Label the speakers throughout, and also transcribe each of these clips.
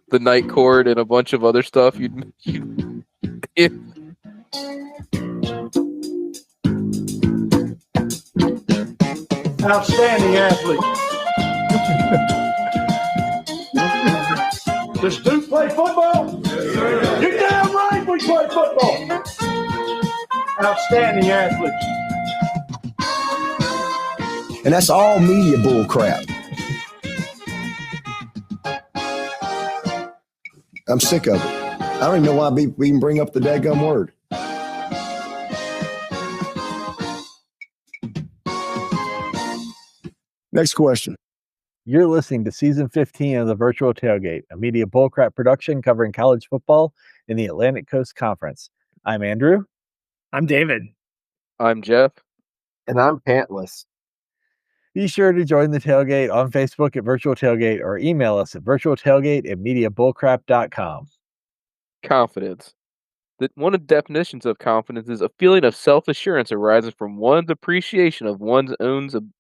Speaker 1: the night court and a bunch of other stuff.
Speaker 2: Outstanding athlete. Does Duke play football? Yes, you're damn right we play football. Outstanding athlete.
Speaker 3: And that's all media bull crap. I'm sick of it. I don't even know why we even bring up the daggum word. Next question.
Speaker 4: You're listening to Season 15 of the Virtual Tailgate, a media bullcrap production covering college football in the Atlantic Coast Conference. I'm Andrew.
Speaker 5: I'm David.
Speaker 1: I'm Geoff.
Speaker 6: And I'm Pantless.
Speaker 4: Be sure to join the tailgate on Facebook at Virtual Tailgate or email us at virtualtailgate@mediabullcrap.com.
Speaker 1: Confidence. One of the definitions of confidence is a feeling of self-assurance arising from one's appreciation of one's own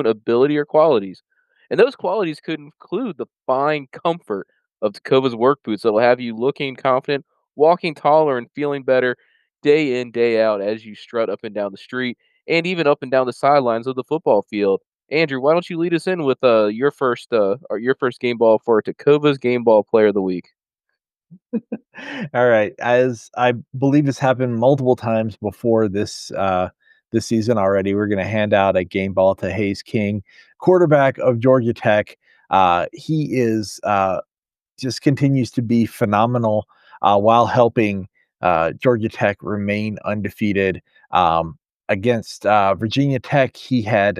Speaker 1: ability or qualities. And those qualities could include the fine comfort of Tacova's work boots that will have you looking confident, walking taller, and feeling better day in, day out as you strut up and down the street and even up and down the sidelines of the football field. Andrew, why don't you lead us in with your first game ball for Tacova's Game Ball Player of the Week?
Speaker 4: All right. As I believe this happened multiple times before this season already, we're going to hand out a game ball to Hayes King, quarterback of Georgia Tech. He is just continues to be phenomenal while helping Georgia Tech remain undefeated. Against Virginia Tech, he had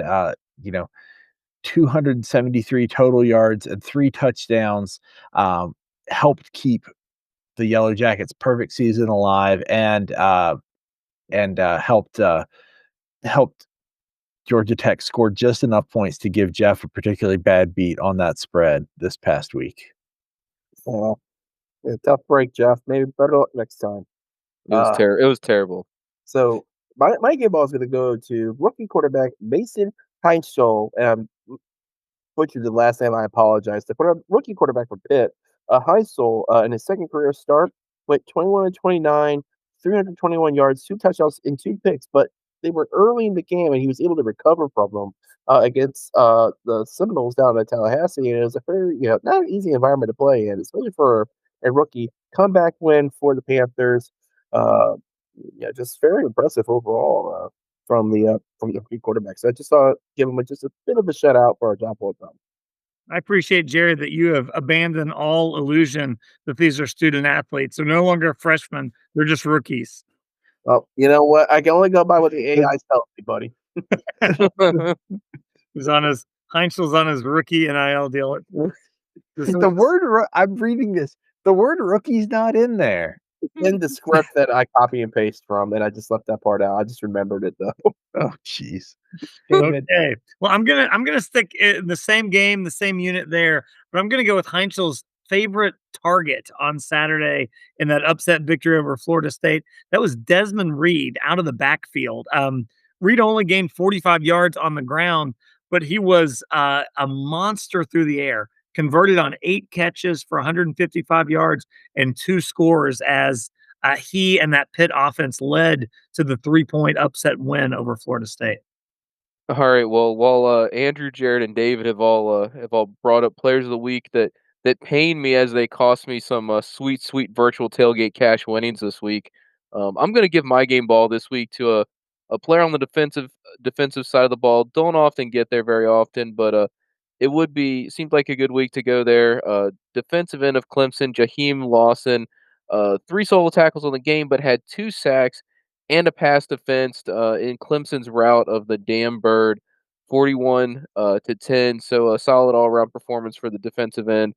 Speaker 4: 273 total yards and 3 touchdowns. Helped keep the Yellow Jackets' perfect season alive, and helped Georgia Tech score just enough points to give Geoff a particularly bad beat on that spread this past week.
Speaker 6: Yeah, tough break, Geoff. Maybe better luck next time.
Speaker 1: It was terrible.
Speaker 6: So my game ball is going to go to rookie quarterback Mason Heisel. Butchered the last name. I apologize. The rookie quarterback for Pitt. Heisel, in his second career start, went 21-29, 321 yards, 2 touchdowns, and 2 picks. But they were early in the game, and he was able to recover from them against the Seminoles down in Tallahassee. And it was a very, not an easy environment to play in, especially for a rookie. Comeback win for the Panthers. Just very impressive overall from the rookie quarterback. So I just thought give him just a bit of a shout out for our job well done.
Speaker 5: I appreciate, Jared, that you have abandoned all illusion that these are student athletes. They're no longer freshmen. They're just rookies.
Speaker 6: Well, you know what? I can only go by what the AI's telling me, buddy.
Speaker 5: Heinzel's on his rookie NIL deal.
Speaker 4: I'm reading this. The word rookie's not in there.
Speaker 6: In the script that I copy and paste from, and I just left that part out. I just remembered it though.
Speaker 4: Oh, jeez.
Speaker 5: Okay. Well, I'm gonna stick in the same game, the same unit there, but I'm gonna go with Heinzel's favorite target on Saturday in that upset victory over Florida State. That was Desmond Reed out of the backfield. Reed only gained 45 yards on the ground, but he was a monster through the air. Converted on 8 catches for 155 yards and 2 scores as he and that Pitt offense led to the 3-point upset win over Florida State.
Speaker 1: All right. Well, while Andrew, Jared, and David have all brought up players of the week that pain me as they cost me some sweet virtual tailgate cash winnings this week, I'm going to give my game ball this week to a player on the defensive side of the ball. Don't often get there very often, but it seemed like a good week to go there. Defensive end of Clemson, Jaheim Lawson, 3 solo tackles on the game, but had 2 sacks and a pass defensed in Clemson's rout of the damn bird, 41-10. So a solid all-around performance for the defensive end.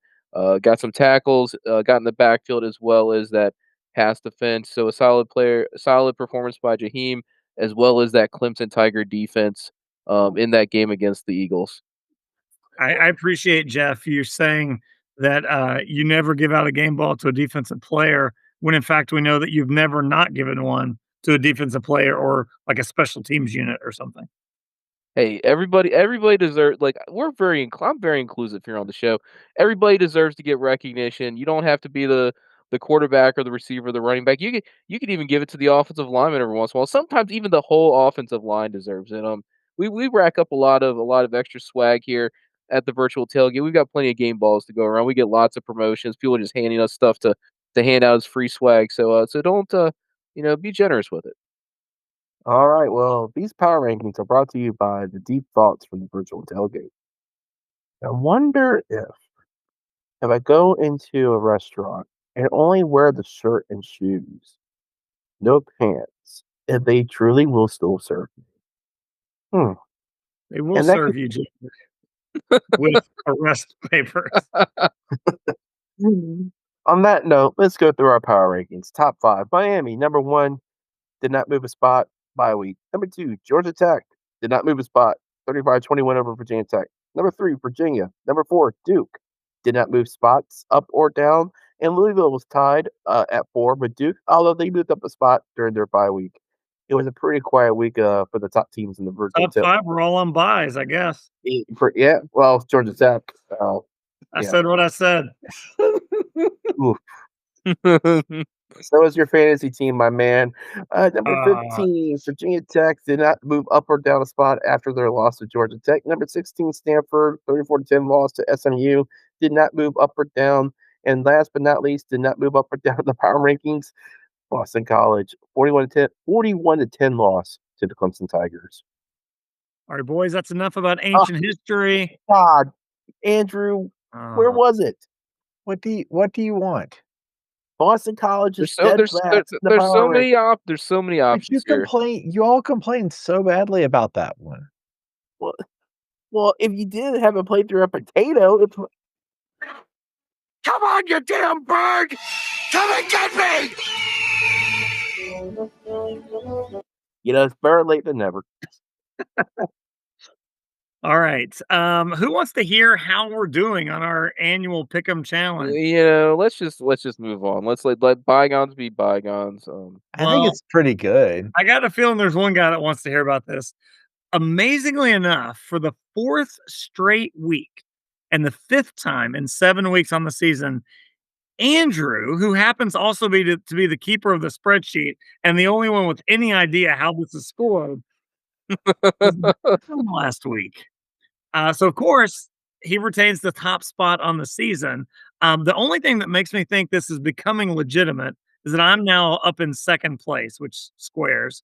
Speaker 1: Got some tackles, got in the backfield as well as that pass defense. So a solid performance by Jaheim, as well as that Clemson Tiger defense in that game against the Eagles.
Speaker 5: I appreciate, Geoff, you saying that you never give out a game ball to a defensive player when, in fact, we know that you've never not given one to a defensive player or like a special teams unit or something.
Speaker 1: Hey, everybody deserves like, I'm very inclusive here on the show. Everybody deserves to get recognition. You don't have to be the quarterback or the receiver, the running back. You could even give it to the offensive lineman every once in a while. Sometimes even the whole offensive line deserves it. We rack up a lot of extra swag here at the virtual tailgate. We've got plenty of game balls to go around. We get lots of promotions. People are just handing us stuff to hand out as free swag. So don't be generous with it.
Speaker 6: All right. Well, these power rankings are brought to you by the deep thoughts from the virtual tailgate. I wonder if I go into a restaurant and only wear the shirt and shoes, no pants, if they truly will still serve me. Hmm.
Speaker 5: They will
Speaker 6: And that could
Speaker 5: serve you with arrest papers.
Speaker 6: on that note, let's go through our power rankings. Top five. Miami, number one, did not move a spot by a week. Number two, Georgia Tech did not move a spot. 35-21 over Virginia Tech. Number three, Virginia. Number four, Duke did not move spots up or down. And Louisville was tied at four with Duke, although they moved up a spot during their bye week. It was a pretty quiet week for the top teams in the virtual
Speaker 5: Top
Speaker 6: tip.
Speaker 5: 5 were all on buys, I guess.
Speaker 6: Yeah, well, Georgia Tech.
Speaker 5: I
Speaker 6: Yeah.
Speaker 5: said what I said.
Speaker 6: Oof. So is your fantasy team, my man. Number
Speaker 5: Uh,
Speaker 6: 15, Virginia Tech did not move up or down a spot after their loss to Georgia Tech. Number 16, Stanford, 34-10 loss to SMU, did not move up or down. And last but not least, did not move up or down the power rankings. Boston College, 41-10 loss to the Clemson Tigers.
Speaker 5: all right, boys, that's enough about
Speaker 6: Oh,
Speaker 5: ancient history.
Speaker 6: God, Andrew, where
Speaker 5: Uh,
Speaker 6: was it?
Speaker 4: What do you want?
Speaker 6: Boston College is
Speaker 1: There's so
Speaker 6: dead
Speaker 1: there's there,
Speaker 6: last in the
Speaker 1: there's
Speaker 6: power
Speaker 1: so
Speaker 6: rank.
Speaker 1: many there's so many
Speaker 4: But
Speaker 1: options here.
Speaker 4: you all complained so badly about that one.
Speaker 6: Well, well, if you did have a play through a potato, it's come on, you damn bird! Come and get me! It's better late than never.
Speaker 5: all right. Who wants to hear how we're doing on our annual Pick'em challenge?
Speaker 1: Let's just move on. Let's let bygones be bygones.
Speaker 4: I think
Speaker 5: Well,
Speaker 4: it's pretty good.
Speaker 5: I got a feeling there's one guy that wants to hear about this. Amazingly enough, for the fourth straight week and the fifth time in 7 weeks on the season, Andrew, who happens also to be the keeper of the spreadsheet and the only one with any idea how this is scored, was bottom last week. So of course, he retains the top spot on the season. The only thing that makes me think this is becoming legitimate is that I'm now up in second place, which squares.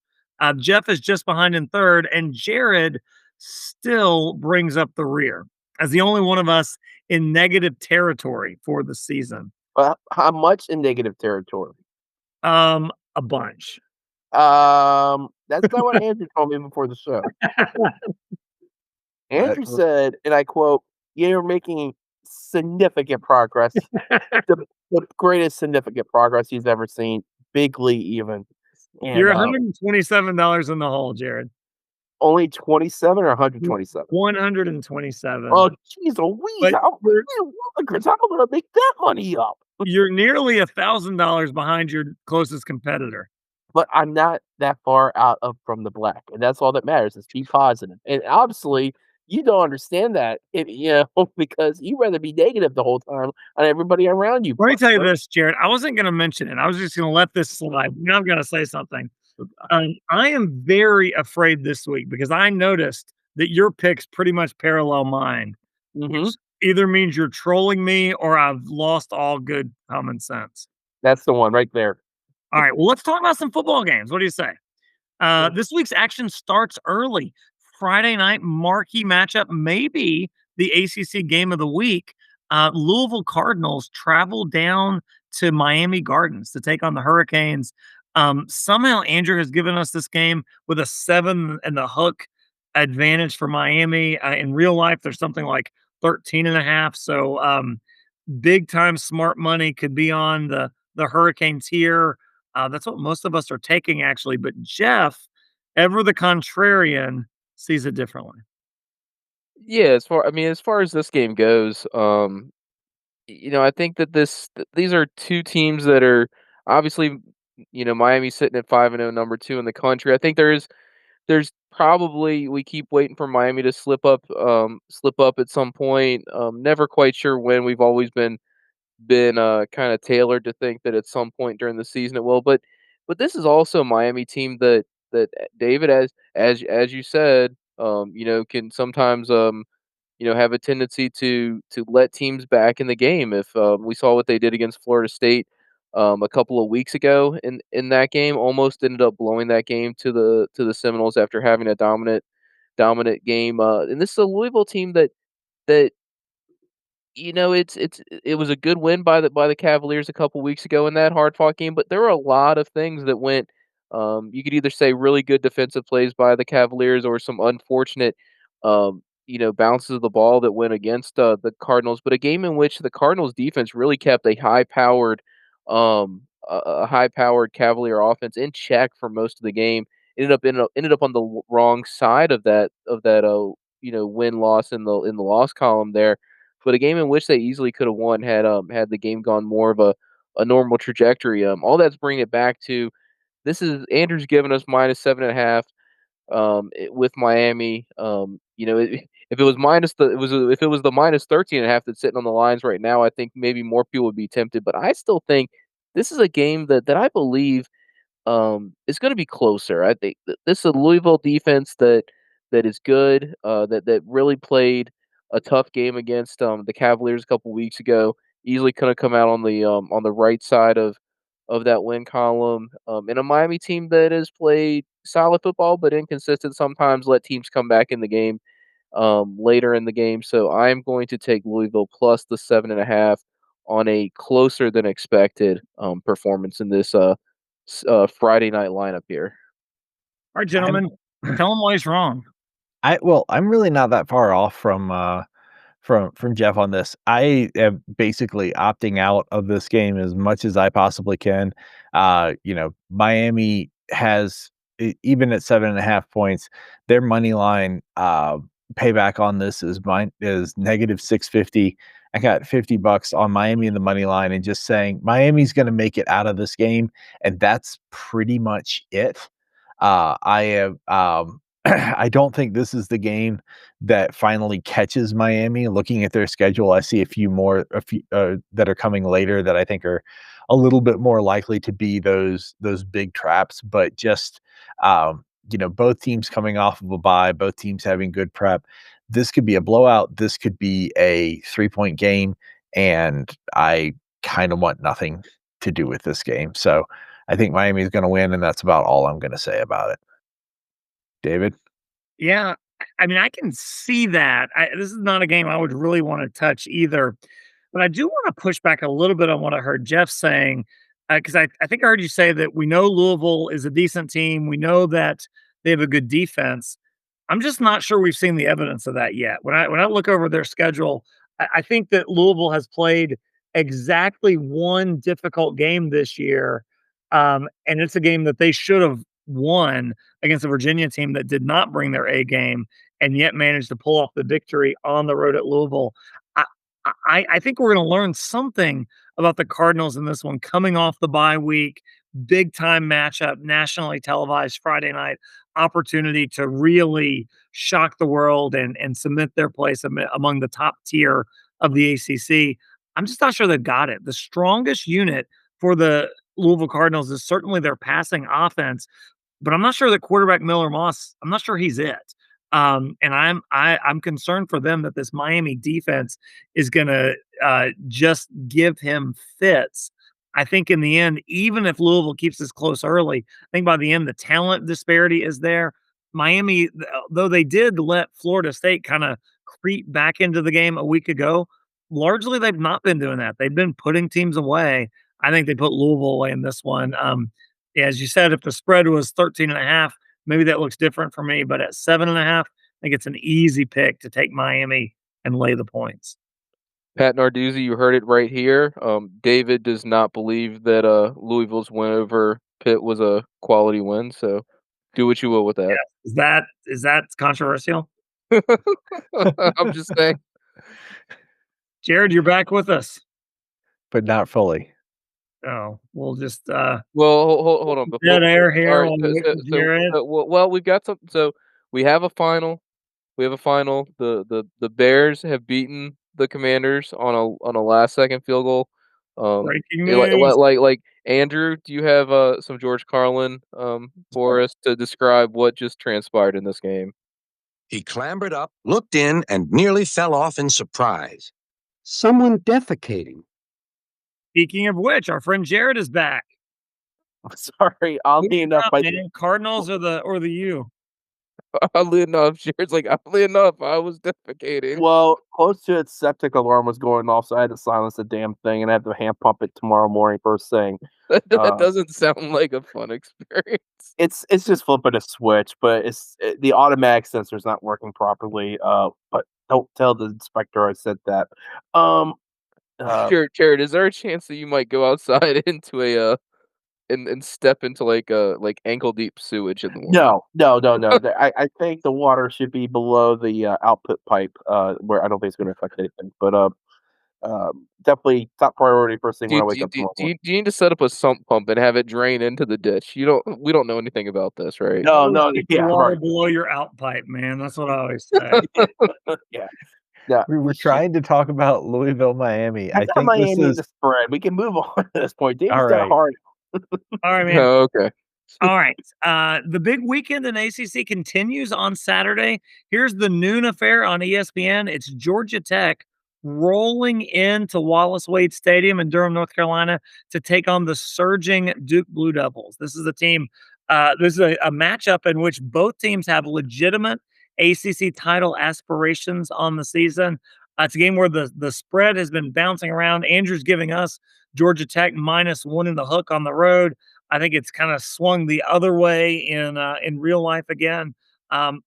Speaker 5: Geoff is just behind in third, and Jared still brings up the rear as the only one of us in negative territory for the season.
Speaker 6: How much in negative territory?
Speaker 5: A bunch.
Speaker 6: That's not what Andrew told me before the show.
Speaker 4: That
Speaker 6: Andrew said, and I quote, "You're making significant progress, the greatest significant progress he's ever seen, bigly even."
Speaker 5: You're
Speaker 6: And
Speaker 5: $127 in the hole, Jared.
Speaker 6: only 27 or 127?
Speaker 5: 127.
Speaker 6: Oh, geez Louise,
Speaker 5: But you're
Speaker 6: how am I gonna make that money up?
Speaker 5: you're nearly $1,000 behind your closest competitor.
Speaker 6: But I'm not that far out of from the black, and that's all that matters is be positive. And obviously, you don't understand that, because you rather be negative the whole time on everybody around you.
Speaker 5: Let me tell you
Speaker 6: Buster.
Speaker 5: this, Jared. I wasn't gonna mention it. I was just gonna let this slide. Now I'm gonna say something. I am very afraid this week because I noticed that your picks pretty much parallel mine,
Speaker 6: Mhm.
Speaker 5: which either means you're trolling me or I've lost all good common sense.
Speaker 6: That's the one right there.
Speaker 5: All right, well, let's talk about some football games. What do you say?
Speaker 6: Sure.
Speaker 5: This week's action starts early. Friday night marquee matchup, maybe the ACC game of the week. Louisville Cardinals travel down to Miami Gardens to take on the Hurricanes. Somehow Andrew has given us this game with a 7 and the hook advantage for Miami. In real life, there's something like 13.5. So big time smart money could be on the Hurricanes here. That's what most of us are taking, actually. But Geoff, ever the contrarian, sees it differently.
Speaker 1: Yeah, as far as this game goes, I think that these are two teams that are obviously, Miami's sitting at 5-0, number 2 in the country. I think there's probably we keep waiting for Miami to slip up at some point. Never quite sure when. We've always been kind of tailored to think that at some point during the season it will. But this is also a Miami team that David, as you said, can sometimes have a tendency to let teams back in the game. If we saw what they did against Florida State a couple of weeks ago in that game, almost ended up blowing that game to the Seminoles after having a dominant game. And this is a Louisville team that it was a good win by the Cavaliers a couple weeks ago in that hard fought game, but there were a lot of things that went. You could either say really good defensive plays by the Cavaliers or some unfortunate, bounces of the ball that went against the Cardinals. But a game in which the Cardinals defense really kept a high powered Cavalier offense in check for most of the game. Ended up on the wrong side of that win loss in the loss column there, but a game in which they easily could have won had the game gone more of a normal trajectory. All that's bringing it back to this is Andrew's giving us -7.5 with Miami. If it was if it was the -13.5 that's sitting on the lines right now, I think maybe more people would be tempted. But I still think this is a game that I believe it's gonna be closer. I think this is a Louisville defense that is good, that really played a tough game against, the Cavaliers a couple weeks ago. Easily coulda come out on the right side of that win column, and a Miami team that has played solid football, but inconsistent, sometimes let teams come back in the game, later in the game. So I am going to take Louisville plus the 7.5 on a closer than expected, performance in this, Friday night lineup here.
Speaker 5: All right,
Speaker 4: I'm
Speaker 5: gentlemen, tell him why he's wrong.
Speaker 4: I'm really not that far off from Geoff on this. I am basically opting out of this game as much as I possibly can. Miami has even at 7.5 points, their money line payback on this is -650. I got $50 on Miami in the money line and just saying Miami's going to make it out of this game, and that's pretty much it. I have I don't think this is the game that finally catches Miami. Looking at their schedule, I see a few that are coming later that I think are a little bit more likely to be those big traps. But just both teams coming off of a bye, both teams having good prep. This could be a blowout. This could be a 3-point game, and I kind of want nothing to do with this game. So I think Miami is going to win, and that's about all I'm going to say about it. David?
Speaker 5: Yeah, I mean, I can see that. This is not a game I would really want to touch either, but I do want to push back a little bit on what I heard Geoff saying, because I think I heard you say that we know Louisville is a decent team. We know that they have a good defense. I'm just not sure we've seen the evidence of that yet. When I look over their schedule, I think that Louisville has played exactly one difficult game this year, and it's a game that they should have won against a Virginia team that did not bring their A game and yet managed to pull off the victory on the road at Louisville. I I think we're going to learn something about the Cardinals in this one, coming off the bye week, big time matchup, nationally televised Friday night opportunity to really shock the world and cement their place among the top tier of the ACC. I'm just not sure they've got it. The strongest unit for the Louisville Cardinals is certainly their passing offense, but I'm not sure that quarterback Miller Moss, I'm not sure he's it. And I'm concerned for them that this Miami defense is gonna just give him fits. I think in the end, even if Louisville keeps this close early, I think by the end the talent disparity is there. Miami, though they did let Florida State kind of creep back into the game a week ago, largely they've not been doing that. They've been putting teams away. I think they put Louisville away in this one. As you said, if the spread was 13.5, maybe that looks different for me, but at 7.5, I think it's an easy pick to take Miami and lay the points.
Speaker 1: Pat Narduzzi, you heard it right here. David does not believe that Louisville's win over Pitt was a quality win, so do what you will with
Speaker 5: Yeah.
Speaker 1: that.
Speaker 5: Is that controversial?
Speaker 1: I'm just saying.
Speaker 5: Jared, you're back with us.
Speaker 4: But not fully.
Speaker 5: Oh, we'll just
Speaker 1: Well, hold on.
Speaker 5: dead air
Speaker 1: All
Speaker 5: here
Speaker 1: right.
Speaker 5: while we wait for Jared.
Speaker 1: Well, we've got some. So we have a final. We have a final. The Bears have beaten the Commanders on a last second field goal.
Speaker 5: Breaking
Speaker 1: Like
Speaker 5: news.
Speaker 1: Andrew, do you have some George Carlin for us to describe what just transpired in this game?
Speaker 7: He clambered up, looked in, and nearly fell off in surprise.
Speaker 8: Someone defecating.
Speaker 5: Speaking of which, our friend Jared is back.
Speaker 6: Sorry,
Speaker 5: Who's
Speaker 6: oddly enough,
Speaker 5: up, man? Cardinals or the U?
Speaker 1: Oddly enough, Jared's like, oddly enough, I was defecating.
Speaker 6: well, close to its septic alarm was going off, so I had to silence the damn thing and I have to hand pump it tomorrow morning first thing.
Speaker 1: That
Speaker 6: Uh,
Speaker 1: doesn't sound like a fun experience.
Speaker 6: it's just flipping a switch, but the automatic sensor's not working properly. But don't tell the inspector I said that. Um,
Speaker 1: Jared, is there a chance that you might go outside into a and step into like ankle deep sewage in the morning?
Speaker 6: no. I think the water should be below the output pipe, where I don't think it's going to affect anything. But definitely top priority first thing
Speaker 1: Do
Speaker 6: when
Speaker 1: you,
Speaker 6: I
Speaker 1: do,
Speaker 6: wake
Speaker 1: you,
Speaker 6: up
Speaker 1: do, you,
Speaker 6: tomorrow
Speaker 1: do
Speaker 6: morning.
Speaker 1: you do you need to set up a sump pump and have it drain into the ditch? We don't know anything about this, right?
Speaker 6: No,
Speaker 5: Keep the
Speaker 6: yeah,
Speaker 5: water
Speaker 6: right.
Speaker 5: below your out pipe, man. That's what I always say.
Speaker 6: Yeah, yeah.
Speaker 4: We were trying to talk about Louisville, Miami. I
Speaker 6: That's not
Speaker 4: think this
Speaker 6: Miami in
Speaker 4: is
Speaker 6: the spread. We can move on at this point.
Speaker 4: all
Speaker 6: David's got a
Speaker 4: right.
Speaker 6: heart.
Speaker 5: All right, man.
Speaker 1: Oh, okay.
Speaker 5: All right. The big weekend in ACC continues on Saturday. Here's the noon affair on ESPN. It's Georgia Tech rolling into Wallace Wade Stadium in Durham, North Carolina to take on the surging Duke Blue Devils. This is a team, this is a matchup in which both teams have legitimate ACC title aspirations on the season. It's a game where the spread has been bouncing around. Andrew's giving us Georgia Tech -1 in the hook on the road. I think it's kind of swung the other way in real life again.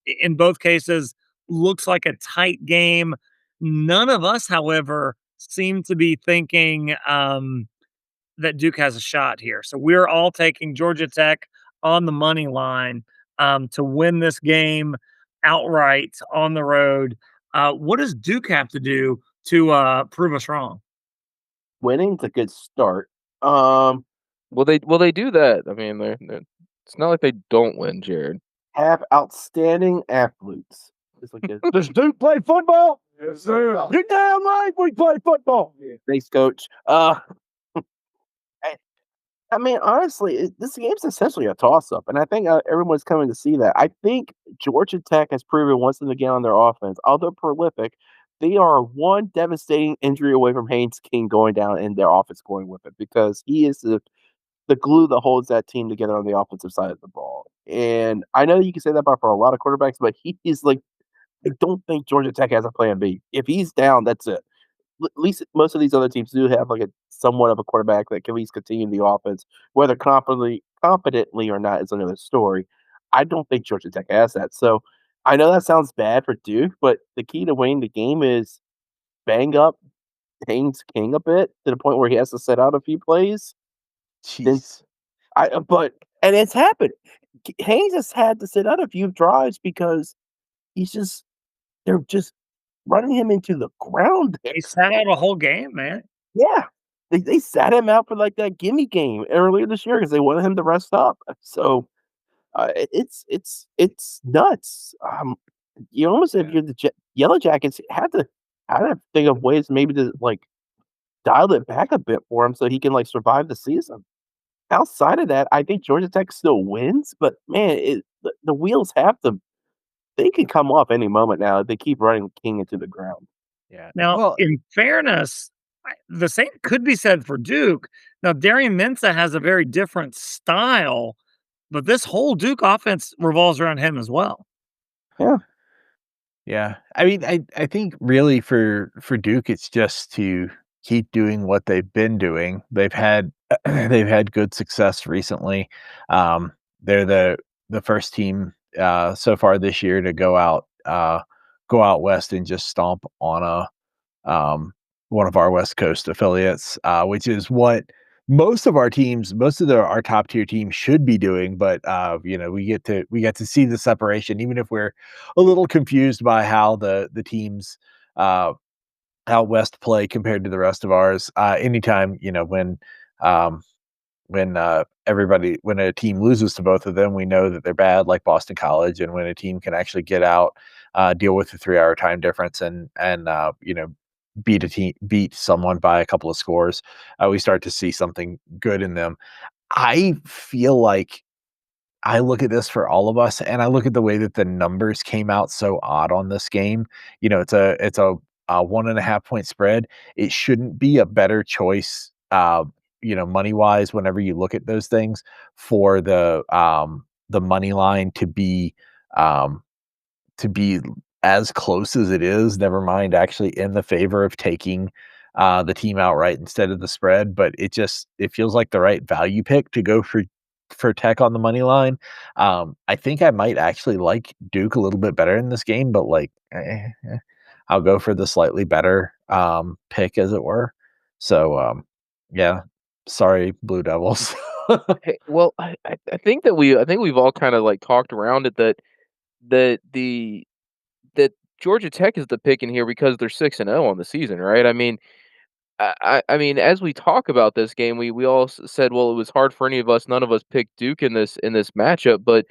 Speaker 5: In both cases, looks like a tight game. None of us, however, seem to be thinking that Duke has a shot here. So we're all taking Georgia Tech on the money line to win this game outright on the road. What does Duke have to do to prove us wrong?
Speaker 6: Winning's a good start. Um,
Speaker 1: Will they do that? I mean, it's not like they don't win, Jared.
Speaker 6: have outstanding athletes. Just like this.
Speaker 2: Does Duke play football? Yes, sir. You're damn right we play football.
Speaker 6: Thanks, coach. I mean, honestly, this game's essentially a toss-up, and I think everyone's coming to see that. I think Georgia Tech has proven once and again on their offense, although prolific, they are one devastating injury away from Haynes King going down and their offense going with it because he is the glue that holds that team together on the offensive side of the ball. And I know you can say that about for a lot of quarterbacks, but he is like, I don't think Georgia Tech has a plan B. If he's down, that's it. At least most of these other teams do have like a somewhat of a quarterback that can at least continue the offense, whether competently or not is another story. I don't think Georgia Tech has that. So I know that sounds bad for Duke, but the key to winning the game is bang up Haynes King a bit to the point where he has to set out a few plays. Then
Speaker 4: Jeez.
Speaker 6: and it's happened. Haynes has had to sit out a few drives because he's just they're just running him into the ground there.
Speaker 5: He sat out a whole game, man.
Speaker 6: Yeah. They sat him out for, like, that gimme game earlier this year because they wanted him to rest up. So, it's nuts. You almost if you're the Yellow Jackets had to think of ways maybe to, like, dial it back a bit for him so he can, like, survive the season. Outside of that, I think Georgia Tech still wins, but, man, the wheels have to they can come off any moment now if they keep running King into the ground.
Speaker 4: Yeah.
Speaker 5: Now,
Speaker 4: Well,
Speaker 5: in fairness, the same could be said for Duke. Now, Darian Mensah has a very different style, but this whole Duke offense revolves around him as well.
Speaker 6: Yeah.
Speaker 4: yeah. I mean, I think really for Duke, it's just to keep doing what they've been doing. They've had they've had good success recently. They're the first team so far this year to go out west and just stomp on one of our West Coast affiliates, which is what most of our teams, our top tier teams should be doing. But we get to see the separation, even if we're a little confused by how the teams out west play compared to the rest of ours. Anytime when Um, when when a team loses to both of them, we know that they're bad, like Boston College. And when a team can actually get out, deal with the 3 hour time difference, and beat someone by a couple of scores, we start to see something good in them. I feel like I look at this for all of us, and I look at the way that the numbers came out so odd on this game. It's a 1.5 point spread. It shouldn't be a better choice, money wise. Whenever you look at those things, for the money line um, to be as close as it is, never mind actually in the favor of taking the team outright instead of the spread. But it feels like the right value pick to go for Tech on the money line. I think I might actually like Duke a little bit better in this game, but I'll go for the slightly better pick, as it were. So yeah, sorry, Blue Devils.
Speaker 1: Hey, well, I think that I think we've all kind of like talked around it that the that Georgia Tech is the pick in here because they're 6-0 on the season, right? I mean, I mean, as we talk about this game, we all said, well, it was hard for any of us. None of us picked Duke in this matchup, but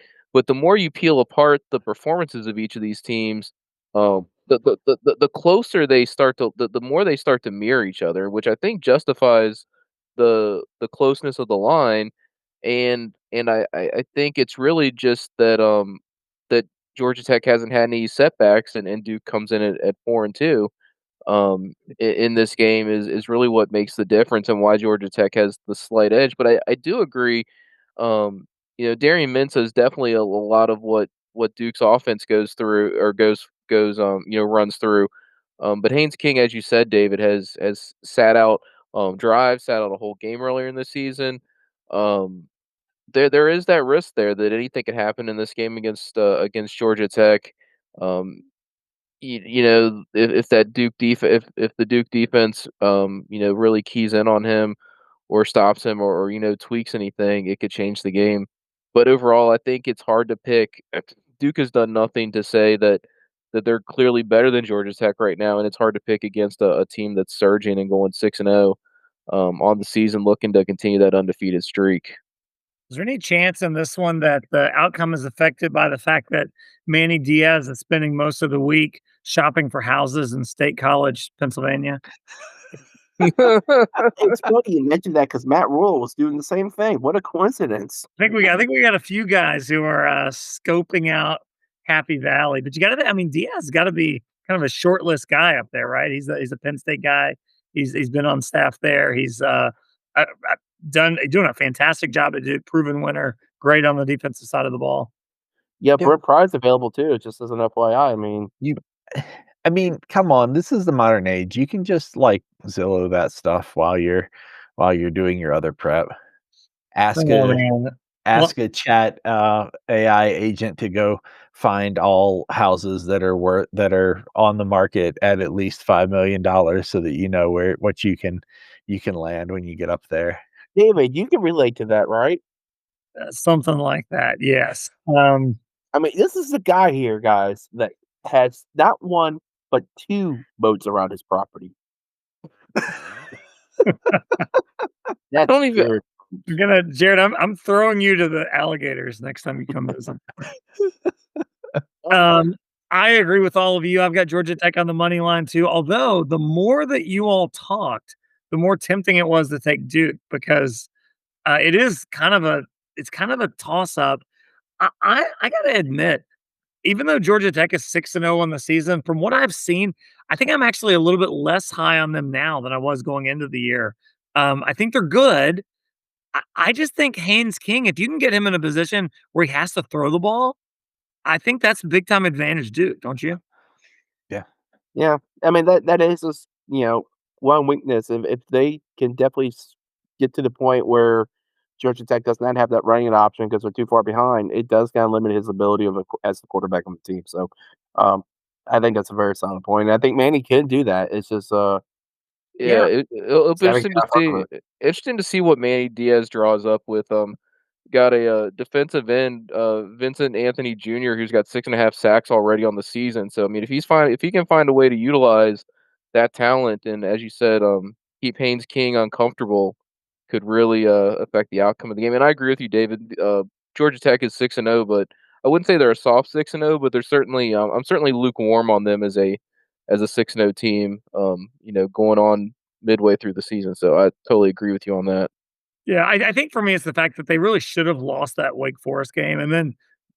Speaker 1: the more you peel apart the performances of each of these teams, the closer they start to the more they start to mirror each other, which I think justifies the closeness of the line, and I think it's really just that Georgia Tech hasn't had any setbacks, and Duke comes in at 4-2 in this game is really what makes the difference and why Georgia Tech has the slight edge. But I do agree, Darian Mensah is definitely a lot of what Duke's offense goes through or runs through. But Haynes King, as you said, David, has sat out drives, sat out a whole game earlier in the season. Um, there is that risk there that anything could happen in this game against Georgia Tech. Um, if that if the Duke defense, really keys in on him or stops him or tweaks anything, it could change the game. But overall, I think it's hard to pick. Duke has done nothing to say that they're clearly better than Georgia Tech right now, and it's hard to pick against a team that's surging and going 6-0 on the season, looking to continue that undefeated streak.
Speaker 5: Is there any chance in this one that the outcome is affected by the fact that Manny Diaz is spending most of the week shopping for houses in State College, Pennsylvania?
Speaker 6: It's funny you mentioned that because Matt Rule was doing the same thing. What a coincidence.
Speaker 5: I think we got a few guys who are scoping out Happy Valley, but you got to. I mean, Diaz has got to be kind of a short list guy up there, right? He's a Penn State guy. He's been on staff there. He's done doing a fantastic job at Duke, proven winner, great on the defensive side of the ball.
Speaker 6: Yeah,
Speaker 4: Yeah,
Speaker 6: Brent Pry's available too, just as an FYI. I mean,
Speaker 4: you I mean, come on, this is the modern age. You can just like Zillow that stuff while you're doing your other prep. Ask
Speaker 5: Oh
Speaker 4: a
Speaker 5: man, well,
Speaker 4: ask a chat AI agent to go find all houses that are on the market at least $5 million, so that you know where what you can land when you get up there.
Speaker 6: David, you can relate to that, right?
Speaker 5: something like that. Yes.
Speaker 6: I mean, this is the guy here, guys, that has not one but two boats around his property.
Speaker 1: I
Speaker 6: That's
Speaker 1: don't even.
Speaker 6: weird.
Speaker 5: You're gonna, Jared. I'm throwing you to the alligators next time you come visit. Um, I agree with all of you. I've got Georgia Tech on the money line too. Although the more that you all talked, the more tempting it was to take Duke because it is kind of a toss up. I gotta admit, even though Georgia Tech is 6-0 on the season, from what I've seen, I think I'm actually a little bit less high on them now than I was going into the year. I think they're good. I just think Haynes King, if you can get him in a position where he has to throw the ball, I think that's a big time advantage, Duke, don't you?
Speaker 4: Yeah.
Speaker 6: Yeah, I mean that is just one weakness. If they can definitely get to the point where Georgia Tech does not have that running option because they're too far behind, it does kind of limit his ability as the quarterback on the team. So, um, I think that's a very solid point. I think Manny can do that. It's just
Speaker 1: Yeah,
Speaker 6: yeah,
Speaker 1: it'll
Speaker 6: just
Speaker 1: be
Speaker 6: gotta get out front of it.
Speaker 1: interesting to see what Manny Diaz draws up with. Got a defensive end, Vincent Anthony Jr., who's got 6.5 sacks already on the season. So I mean, if he can find a way to utilize that talent, and as you said, keep Haynes King uncomfortable, could really affect the outcome of the game. And I agree with you, David. Georgia Tech is 6-0, but I wouldn't say they're a soft 6-0, but they're certainly I'm certainly lukewarm on them as a 6-0 team. Going on midway through the season. So I totally agree with you on that.
Speaker 5: Yeah, I think for me, it's the fact that they really should have lost that Wake Forest game, and then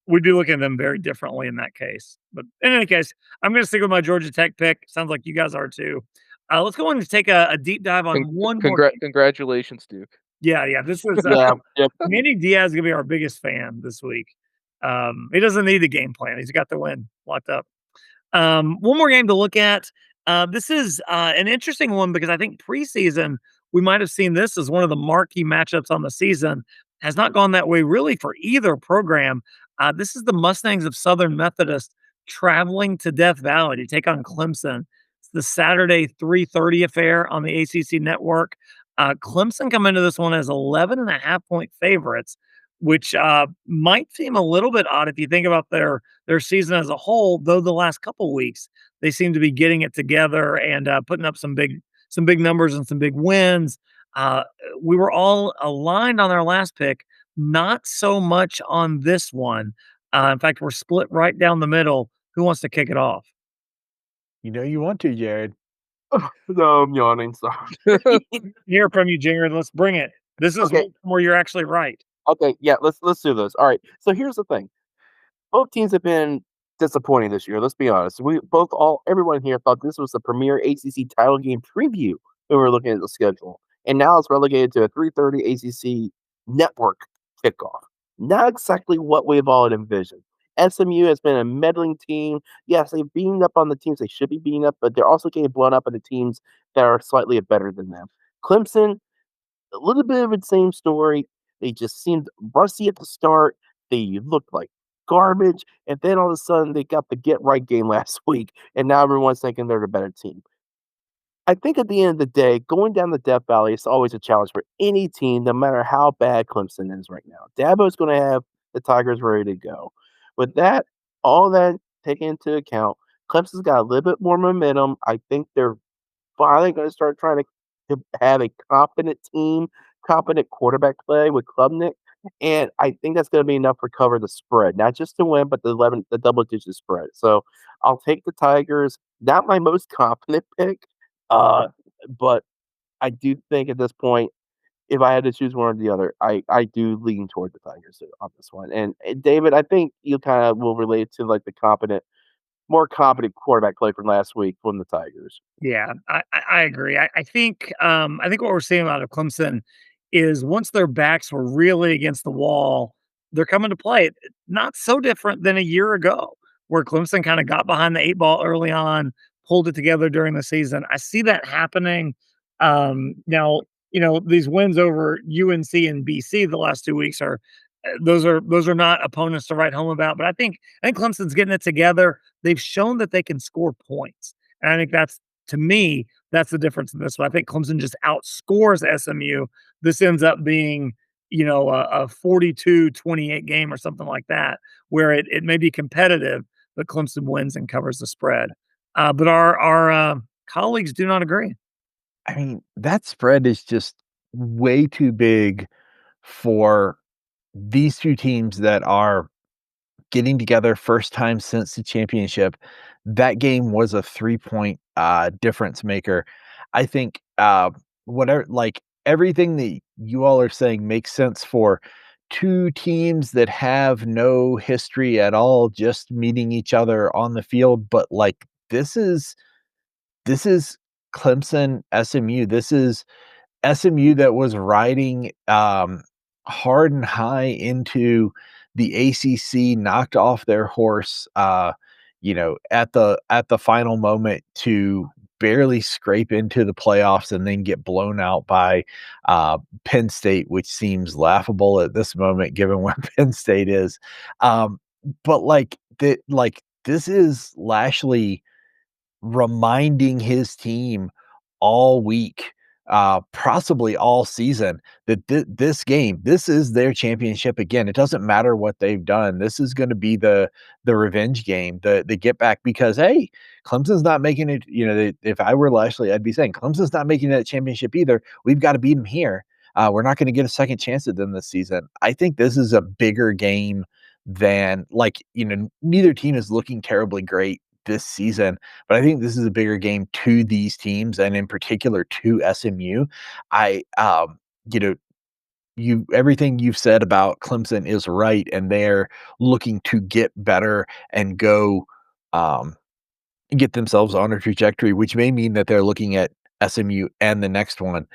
Speaker 5: we'd be looking at them very differently in that case. But in any case, I'm going to stick with my Georgia Tech pick. Sounds like you guys are too. Let's go on and take a deep dive on one more game.
Speaker 1: Congratulations, Duke.
Speaker 5: Yeah. This is
Speaker 6: Yeah, yep.
Speaker 5: Manny Diaz is going to be our biggest fan this week. He doesn't need the game plan; he's got the win locked up. One more game to look at. This is an interesting one because I think preseason we might have seen this as one of the marquee matchups on the season. Has not gone that way really for either program. This is the Mustangs of Southern Methodist traveling to Death Valley to take on Clemson. It's the Saturday 3:30 affair on the ACC network. Clemson come into this one as 11.5 point favorites, which might seem a little bit odd if you think about their season as a whole, though the last couple weeks they seem to be getting it together and putting up some big numbers and some big wins. Uh, we were all aligned on our last pick, not so much on this one. In fact, we're split right down the middle. Who wants to kick it off?
Speaker 4: You know you want to, Jared.
Speaker 6: No, I'm yawning. Sorry.
Speaker 5: Hear from you, Jinger. Let's bring it. This is
Speaker 6: Okay.
Speaker 5: where you're actually right.
Speaker 6: Okay, yeah, let's do this. All right. So here's the thing. Both teams have been disappointing this year. Let's be honest. Everyone here thought this was the premier ACC title game preview when we were looking at the schedule, and now it's relegated to a 3:30 ACC network kickoff. Not exactly what we've all envisioned. SMU has been a meddling team. Yes, they've beaten up on the teams they should be beating up, but they're also getting blown up on the teams that are slightly better than them. Clemson, a little bit of the same story. They just seemed rusty at the start. They looked like garbage, and then all of a sudden they got the get right game last week, and now everyone's thinking they're the better team. I think at the end of the day, going down the Death Valley is always a challenge for any team, no matter how bad Clemson is right now. Dabo's going to have the Tigers ready to go. With that, all that taken into account, Clemson's got a little bit more momentum. I think they're finally going to start trying to have a competent team, competent quarterback play with Klubnik. And I think that's going to be enough to cover the spread, not just to win, but the double digit spread. So I'll take the Tigers. Not my most confident pick, but I do think at this point, if I had to choose one or the other, I do lean toward the Tigers on this one. And David, I think you kind of will relate to like the more competent quarterback play from last week from the Tigers.
Speaker 5: Yeah, I agree. I think what we're seeing out of Clemson is once their backs were really against the wall, they're coming to play. Not so different than a year ago, where Clemson kind of got behind the eight ball early on, pulled it together during the season. I see that happening. Now, these wins over UNC and BC the last 2 weeks are those are not opponents to write home about. But I think Clemson's getting it together. They've shown that they can score points. And I think to me, that's the difference in this one. I think Clemson just outscores SMU. This ends up being, a 42-28 game or something like that, where it may be competitive, but Clemson wins and covers the spread. But our colleagues do not agree.
Speaker 4: I mean, that spread is just way too big for these two teams that are getting together first time since the championship. That game was a 3-point difference maker. I think whatever, like everything that you all are saying makes sense for two teams that have no history at all, just meeting each other on the field. But like this is Clemson, SMU. This is SMU that was riding hard and high into the ACC, knocked off their horse, at the final moment to barely scrape into the playoffs and then get blown out by Penn State, which seems laughable at this moment given where Penn State is. But this is Lashley reminding his team all week, possibly all season, that this is their championship again. It doesn't matter what they've done. This is going to be the revenge game, the get back, because hey, Clemson's not making it. If I were Lashley, I'd be saying Clemson's not making that championship either. We've got to beat them here. We're not going to get a second chance at them this season. I think this is a bigger game than neither team is looking terribly great this season, but I think this is a bigger game to these teams and in particular to SMU. I, everything you've said about Clemson is right, and they're looking to get better and go get themselves on a trajectory, which may mean that they're looking at SMU and the next one.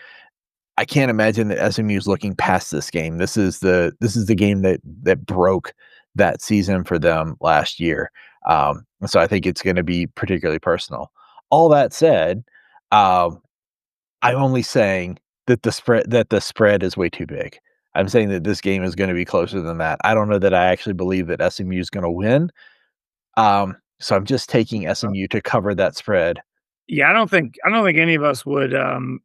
Speaker 4: I can't imagine that SMU is looking past this game. This is the game that broke that season for them last year. So I think it's going to be particularly personal. All that said, I'm only saying that the spread is way too big. I'm saying that this game is going to be closer than that. I don't know that I actually believe that SMU is going to win. So I'm just taking SMU to cover that spread.
Speaker 5: Yeah, I don't think any of us would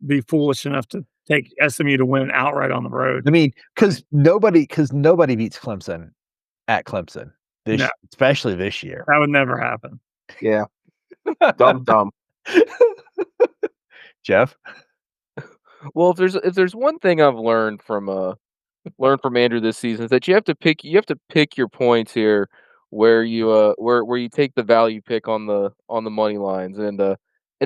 Speaker 5: be foolish enough to take SMU to win outright on the road.
Speaker 4: I mean, because nobody beats Clemson at Clemson
Speaker 5: No,
Speaker 4: especially this year.
Speaker 5: that would never happen.
Speaker 6: Yeah. Dumb.
Speaker 4: Geoff?
Speaker 1: Well, if there's one thing I've learned from Andrew this season is that you have to pick your points here where you take the value pick on the money lines and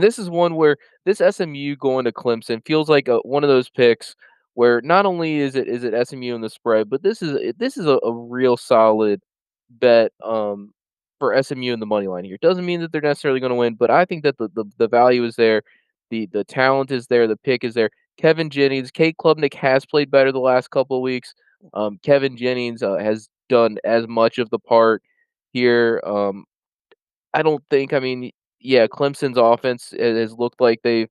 Speaker 1: this is one where this SMU going to Clemson feels like one of those picks where not only is it SMU in the spread, but this is a real solid bet for SMU in the money line here. Doesn't mean that they're necessarily going to win, but I think that the value is there, the talent is there, the pick is there. Kevin Jennings, Kate Klubnik has played better the last couple of weeks. Kevin Jennings has done as much of the part here. I don't think. I mean, yeah, Clemson's offense has looked like they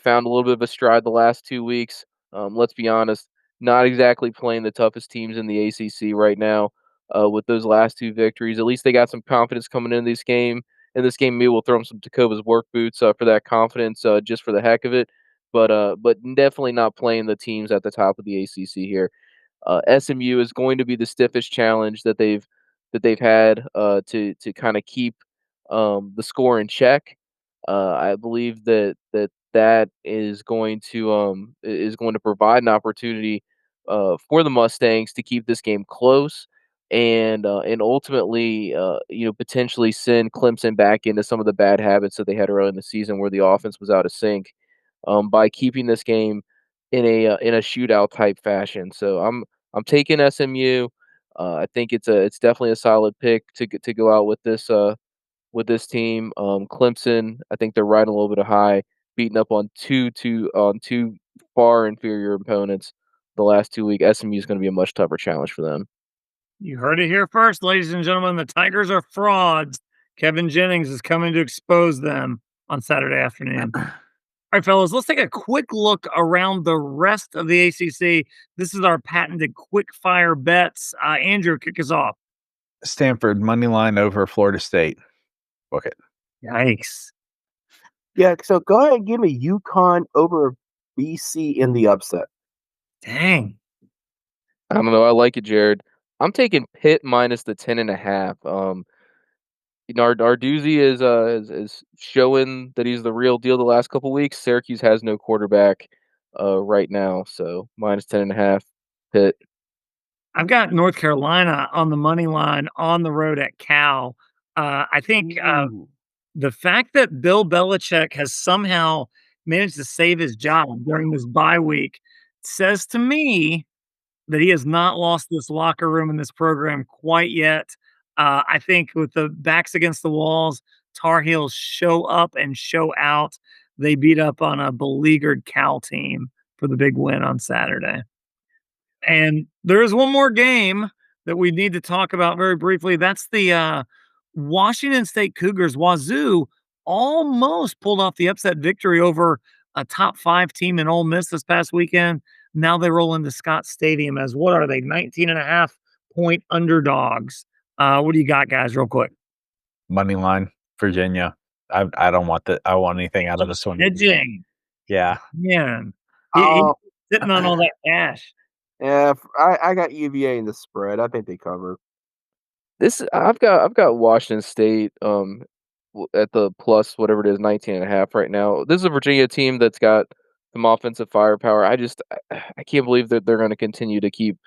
Speaker 1: found a little bit of a stride the last 2 weeks. Let's be honest, not exactly playing the toughest teams in the ACC right now. With those last two victories, at least they got some confidence coming into this game. In this game, maybe we'll throw them some Tacova's work boots for that confidence, just for the heck of it. But definitely not playing the teams at the top of the ACC here. SMU is going to be the stiffest challenge that they've had to kind of keep the score in check. I believe that is going to provide an opportunity for the Mustangs to keep this game close and ultimately potentially send Clemson back into some of the bad habits that they had early in the season where the offense was out of sync by keeping this game in a shootout type fashion. So I'm taking SMU. I think it's definitely a solid pick to go out with this team. Clemson, I think they're riding a little bit of high, beating up on two far inferior opponents the last 2 weeks. SMU is going to be a much tougher challenge for them.
Speaker 5: You heard it here first, ladies and gentlemen. The Tigers are frauds. Kevin Jennings is coming to expose them on Saturday afternoon. All right, fellas, let's take a quick look around the rest of the ACC. This is our patented quick fire bets. Andrew, kick us off.
Speaker 4: Stanford money line over Florida State. Book it.
Speaker 5: Yikes.
Speaker 6: Yeah, so go ahead and give me UConn over BC in the upset.
Speaker 5: Dang.
Speaker 1: I don't know. I like it, Jared. I'm taking Pitt minus the 10.5. Our doozy is showing that he's the real deal the last couple weeks. Syracuse has no quarterback right now, so minus 10.5 Pitt.
Speaker 5: I've got North Carolina on the money line on the road at Cal. I think the fact that Bill Belichick has somehow managed to save his job during this bye week says to me that he has not lost this locker room in this program quite yet. I think with the backs against the walls, Tar Heels show up and show out. They beat up on a beleaguered Cal team for the big win on Saturday. And there is one more game that we need to talk about very briefly. That's the Washington State Cougars. Wazoo almost pulled off the upset victory over a top 5 team in Ole Miss this past weekend. Now they roll into Scott Stadium as what are they? 19.5-point underdogs. What do you got, guys, real quick?
Speaker 4: Money line, Virginia. I don't want I want anything out of this one.
Speaker 5: Hedging.
Speaker 4: Yeah.
Speaker 5: Man. He's sitting on all that cash.
Speaker 6: Yeah, I got UVA in the spread. I think they cover.
Speaker 1: I've got Washington State at the plus whatever it is 19.5 right now. This is a Virginia team that's got some offensive firepower. I can't believe that they're going to continue to keep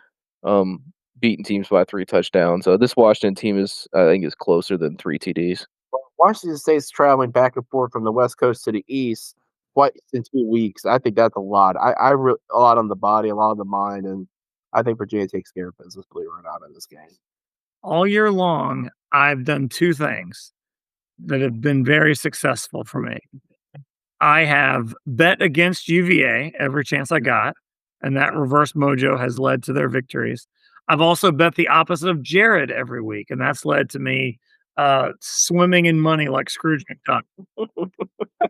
Speaker 1: um, beating teams by 3 touchdowns. This Washington team I think, is closer than 3 TDs.
Speaker 6: Washington State's traveling back and forth from the West Coast to the East twice in 2 weeks. I think that's a lot. A lot on the body, a lot on the mind, and I think Virginia takes care of business, believe it or not, in this game.
Speaker 5: All year long, I've done 2 things that have been very successful for me. I have bet against UVA every chance I got, and that reverse mojo has led to their victories. I've also bet the opposite of Jared every week, and that's led to me swimming in money like Scrooge McDuck.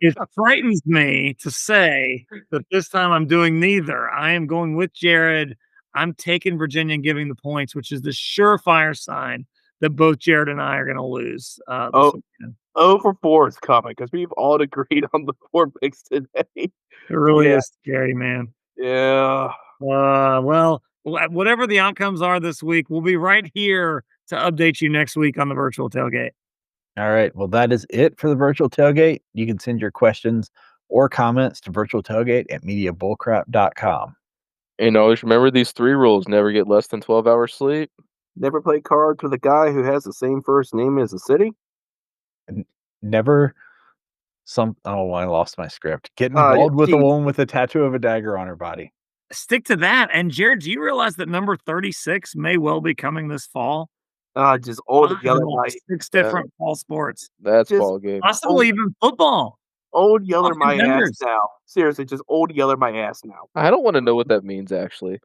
Speaker 5: It frightens me to say that this time I'm doing neither. I am going with Jared. I'm taking Virginia and giving the points, which is the surefire sign that both Jared and I are going to lose this weekend.
Speaker 6: 0 for 4 is coming because we've all agreed on the 4 picks today.
Speaker 5: It really
Speaker 6: Yeah.
Speaker 5: is scary, man.
Speaker 6: Yeah.
Speaker 5: Well, whatever the outcomes are this week, we'll be right here to update you next week on the virtual tailgate.
Speaker 4: All right. Well, that is it for the virtual tailgate. You can send your questions or comments to virtualtailgate@mediabullcrap.com.
Speaker 1: And always remember these 3 rules: never get less than 12 hours sleep.
Speaker 6: Never play cards with a guy who has the same first name as the city.
Speaker 4: Never I lost my script. Get involved with a woman with a tattoo of a dagger on her body.
Speaker 5: Stick to that. And Jared, do you realize that number 36 may well be coming this fall?
Speaker 6: Just old yellow might.
Speaker 5: 6 different fall sports.
Speaker 1: That's ball game.
Speaker 5: Possibly even football.
Speaker 6: Old yeller my ass
Speaker 5: contenders.
Speaker 6: now. Seriously, just old yeller my ass now.
Speaker 1: I don't want to know what that means, actually.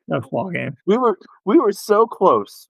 Speaker 5: That's ball game.
Speaker 6: We were so close